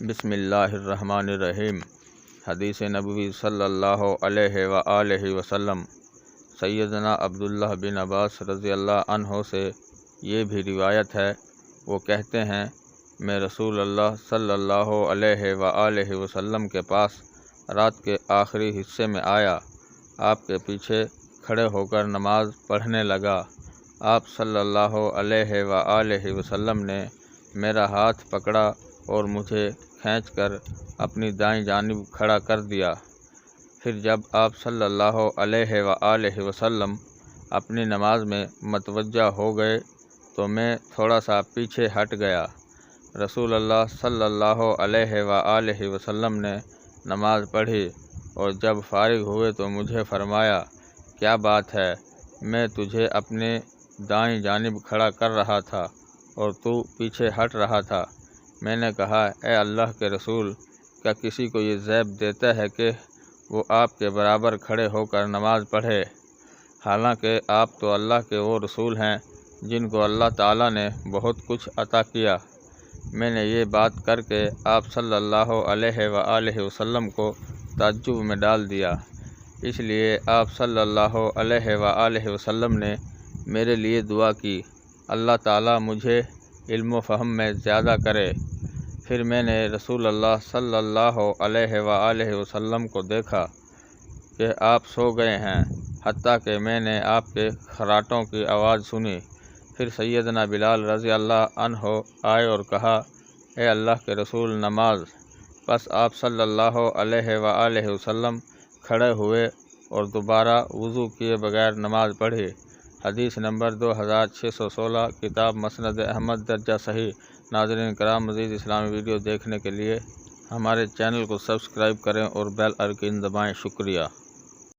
بسم اللہ الرحمن الرحیم۔ حدیث نبوی صلی اللہ علیہ وآلہ وسلم۔ سیدنا عبداللہ بن عباس رضی اللہ عنہ سے یہ بھی روایت ہے، وہ کہتے ہیں میں رسول اللہ صلی اللہ علیہ وآلہ وسلم کے پاس رات کے آخری حصے میں آیا، آپ کے پیچھے کھڑے ہو کر نماز پڑھنے لگا۔ آپ صلی اللہ علیہ وآلہ وسلم نے میرا ہاتھ پکڑا اور مجھے کھینچ کر اپنی دائیں جانب کھڑا کر دیا۔ پھر جب آپ صلی اللہ علیہ وآلہ وسلم اپنی نماز میں متوجہ ہو گئے تو میں تھوڑا سا پیچھے ہٹ گیا۔ رسول اللہ صلی اللہ علیہ وآلہ وسلم نے نماز پڑھی اور جب فارغ ہوئے تو مجھے فرمایا، کیا بات ہے، میں تجھے اپنے دائیں جانب کھڑا کر رہا تھا اور تو پیچھے ہٹ رہا تھا۔ میں نے کہا، اے اللہ کے رسول، کیا کسی کو یہ زیب دیتا ہے کہ وہ آپ کے برابر کھڑے ہو کر نماز پڑھے؟ حالانکہ آپ تو اللہ کے وہ رسول ہیں جن کو اللہ تعالیٰ نے بہت کچھ عطا کیا۔ میں نے یہ بات کر کے آپ صلی اللہ علیہ وآلہ وسلم کو تعجب میں ڈال دیا۔ اس لیے آپ صلی اللہ علیہ وآلہ وسلم نے میرے لیے دعا کی، اللہ تعالیٰ مجھے علم و فہم میں زیادہ کرے۔ پھر میں نے رسول اللہ صلی اللہ علیہ وآلہ وسلم کو دیکھا کہ آپ سو گئے ہیں، حتیٰ کہ میں نے آپ کے خراٹوں کی آواز سنی۔ پھر سیدنا بلال رضی اللہ عنہ آئے اور کہا، اے اللہ کے رسول، نماز۔ پس آپ صلی اللہ علیہ وآلہ وسلم کھڑے ہوئے اور دوبارہ وضو کیے بغیر نماز پڑھی۔ حدیث نمبر 2616، کتاب مسند احمد، درجہ صحیح۔ ناظرین کرام، مزید اسلامی ویڈیو دیکھنے کے لیے ہمارے چینل کو سبسکرائب کریں اور بیل آئیکن دبائیں۔ شکریہ۔